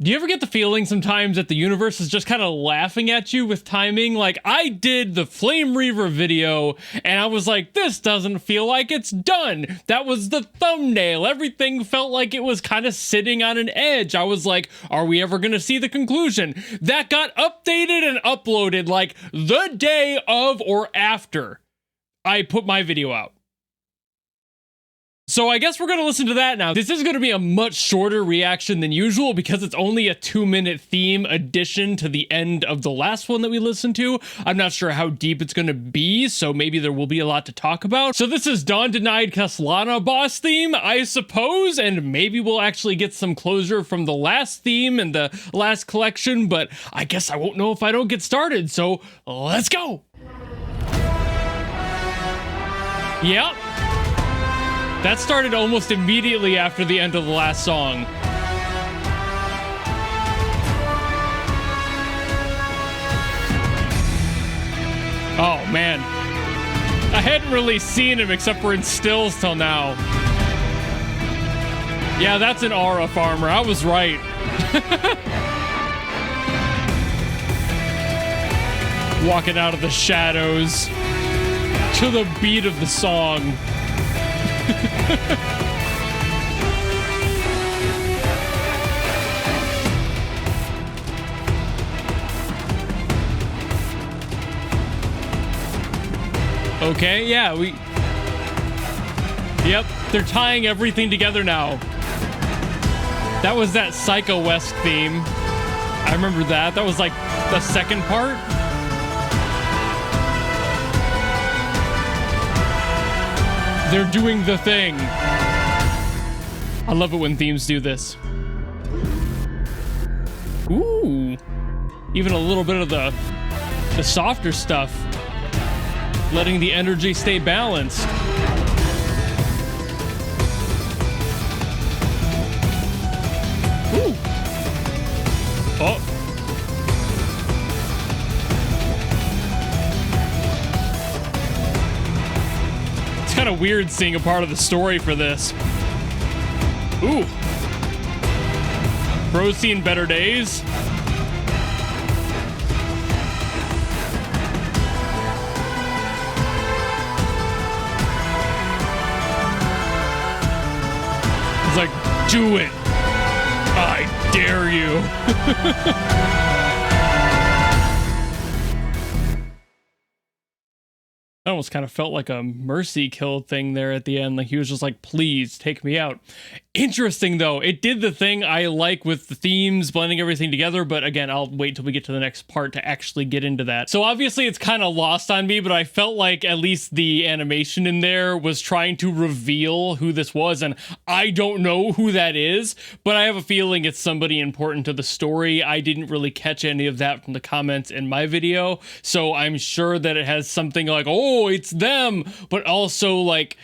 Do you ever get the feeling sometimes that the universe is just kind of laughing at you with timing? Like, I did the Flame Reaver video, and I was like, this doesn't feel like it's done. That was the thumbnail. Everything felt like it was kind of sitting on an edge. I was like, are we ever going to see the conclusion? That got updated and uploaded like the day of or after I put my video out. So I guess we're going to listen to that now. This is going to be a much shorter reaction than usual because it's only a 2-minute theme addition to the end of the last one that we listened to. I'm not sure how deep it's going to be, so maybe there will be a lot to talk about. So this is Dawn Denied Khaslana boss theme, I suppose, and maybe we'll actually get some closure from the last theme and the last collection, but I guess I won't know if I don't get started, so let's go! Yep. That started almost immediately after the end of the last song. Oh, man. I hadn't really seen him except for in stills till now. Yeah, that's an aura farmer. I was right. Walking out of the shadows to the beat of the song. Okay, yeah, Yep, they're tying everything together now. That was that Psycho West theme. I remember that. That was like the second part. They're doing the thing. I love it when themes do this. Ooh. Even a little bit of the softer stuff. Letting the energy stay balanced. Ooh. Oh. Kind of weird seeing a part of the story for this. Ooh. Bro's seen better days. He's like, do it. I dare you. I almost kind of felt like a mercy kill thing there at the end. Like he was just like, please take me out. Interesting though. It did the thing I like with the themes, blending everything together. But again, I'll wait till we get to the next part to actually get into that. So obviously it's kind of lost on me, but I felt like at least the animation in there was trying to reveal who this was. And I don't know who that is, but I have a feeling it's somebody important to the story. I didn't really catch any of that from the comments in my video. So I'm sure that it has something like, oh, it's them, but also like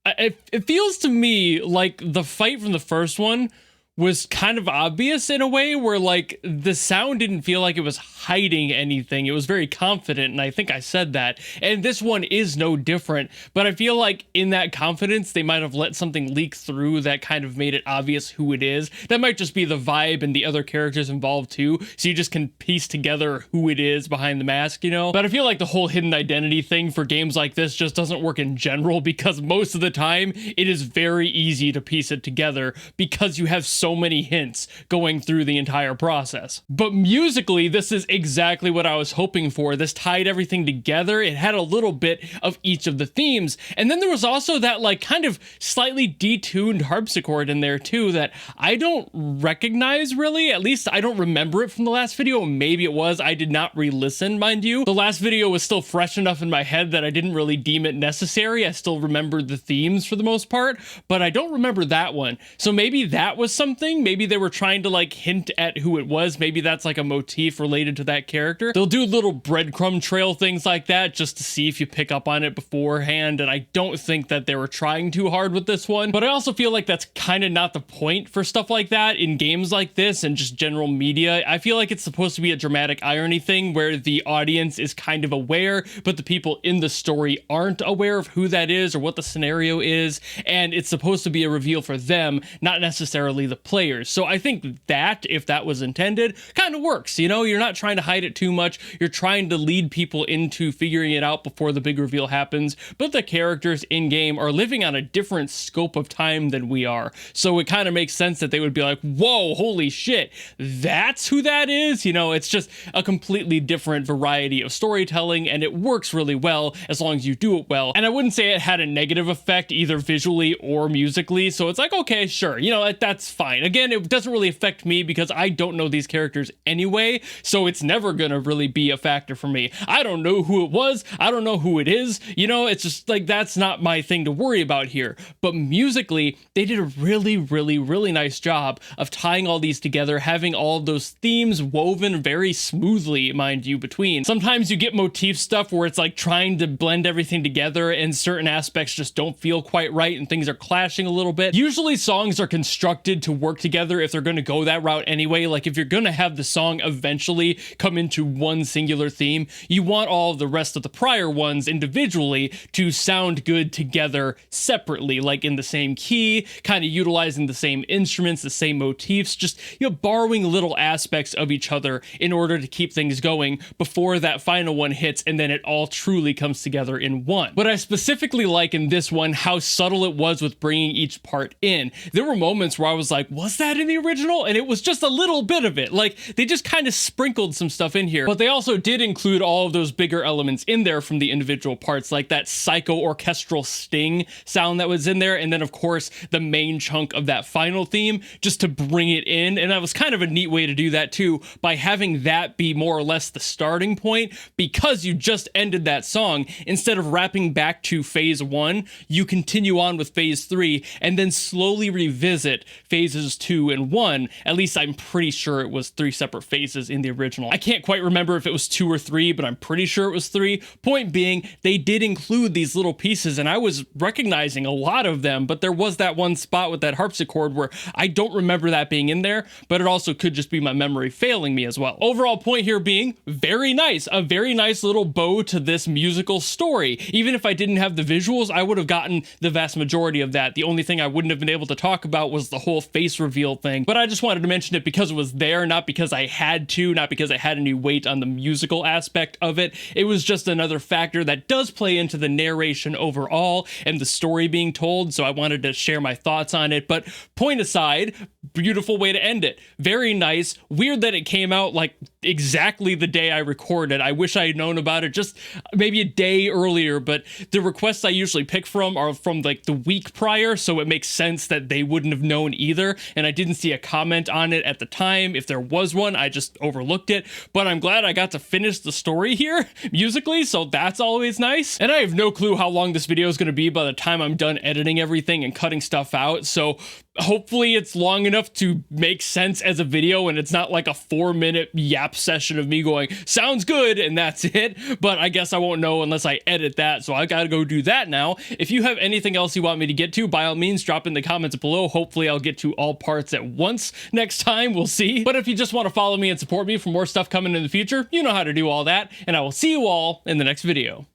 it feels to me like the fight from the first one was kind of obvious in a way where like the sound didn't feel like it was hiding anything. It was very confident, and I think I said that. And this one is no different, but I feel like in that confidence, they might have let something leak through that kind of made it obvious who it is. That might just be the vibe and the other characters involved too, so you just can piece together who it is behind the mask, you know? But I feel like the whole hidden identity thing for games like this just doesn't work in general, because most of the time, it is very easy to piece it together because you have so many hints going through the entire process. But musically, this is exactly what I was hoping for. This tied everything together. It had a little bit of each of the themes. And then there was also that like kind of slightly detuned harpsichord in there too that I don't recognize really. At least I don't remember it from the last video. Maybe it was. I did not re-listen, mind you. The last video was still fresh enough in my head that I didn't really deem it necessary. I still remembered the themes for the most part, but I don't remember that one. So maybe that was something. Maybe they were trying to like hint at who it was. Maybe that's like a motif related to that character. They'll do little breadcrumb trail things like that just to see if you pick up on it beforehand. And I don't think that they were trying too hard with this one, but I also feel like that's kind of not the point for stuff like that in games like this and just general media. I feel like it's supposed to be a dramatic irony thing where the audience is kind of aware, but the people in the story aren't aware of who that is or what the scenario is. And it's supposed to be a reveal for them, not necessarily the players. So I think that, if that was intended, kind of works. You know, you're not trying to hide it too much. You're trying to lead people into figuring it out before the big reveal happens, but the characters in game are living on a different scope of time than we are. So it kind of makes sense that they would be like, whoa, holy shit, that's who that is? You know, it's just a completely different variety of storytelling, and it works really well as long as you do it well. And I wouldn't say it had a negative effect either visually or musically, so it's like, okay, sure, you know, that's fine. Again, it doesn't really affect me because I don't know these characters anyway, so it's never gonna really be a factor for me. I don't know who it was, I don't know who it is, you know, it's just like, that's not my thing to worry about here. But musically, they did a really nice job of tying all these together, having all of those themes woven very smoothly, mind you, between. Sometimes you get motif stuff where it's like trying to blend everything together and certain aspects just don't feel quite right and things are clashing a little bit. Usually songs are constructed to work together if they're going to go that route anyway. Like if you're going to have the song eventually come into one singular theme, you want all of the rest of the prior ones individually to sound good together separately, like in the same key, kind of utilizing the same instruments, the same motifs, just, you know, borrowing little aspects of each other in order to keep things going before that final one hits and then it all truly comes together in one. But I specifically like in this one how subtle it was with bringing each part in. There were moments where I was like, was that in the original? And it was just a little bit of it. Like they just kind of sprinkled some stuff in here, but they also did include all of those bigger elements in there from the individual parts, like that psycho orchestral sting sound that was in there, and then of course the main chunk of that final theme just to bring it in. And that was kind of a neat way to do that too, by having that be more or less the starting point, because you just ended that song. Instead of wrapping back to phase 1, you continue on with phase 3 and then slowly revisit phases 2 and 1. At least I'm pretty sure it was 3 separate phases in the original. I can't quite remember if it was 2 or 3, but I'm pretty sure it was 3. Point being, they did include these little pieces and I was recognizing a lot of them, but there was that one spot with that harpsichord where I don't remember that being in there, but it also could just be my memory failing me as well. Overall point here being very nice, a very nice little bow to this musical story. Even if I didn't have the visuals, I would have gotten the vast majority of that. The only thing I wouldn't have been able to talk about was the whole face reveal thing, but I just wanted to mention it because it was there, not because I had to, not because I had any weight on the musical aspect of it. It was just another factor that does play into the narration overall and the story being told, so I wanted to share my thoughts on it. But point aside, beautiful way to end it. Very nice. Weird that it came out like exactly the day I recorded. I wish I had known about it just maybe a day earlier, but the requests I usually pick from are from like the week prior, so it makes sense that they wouldn't have known either, and I didn't see a comment on it at the time. If there was one, I just overlooked it, but I'm glad I got to finish the story here musically, so that's always nice. And I have no clue how long this video is going to be by the time I'm done editing everything and cutting stuff out, so hopefully it's long enough to make sense as a video and it's not like a 4-minute yap session of me going, sounds good, and that's it. But I guess I won't know unless I edit that, so I gotta go do that now. If you have anything else you want me to get to, by all means, drop in the comments below. Hopefully I'll get to all parts at once next time, we'll see. But if you just want to follow me and support me for more stuff coming in the future, you know how to do all that, and I will see you all in the next video.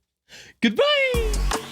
Goodbye!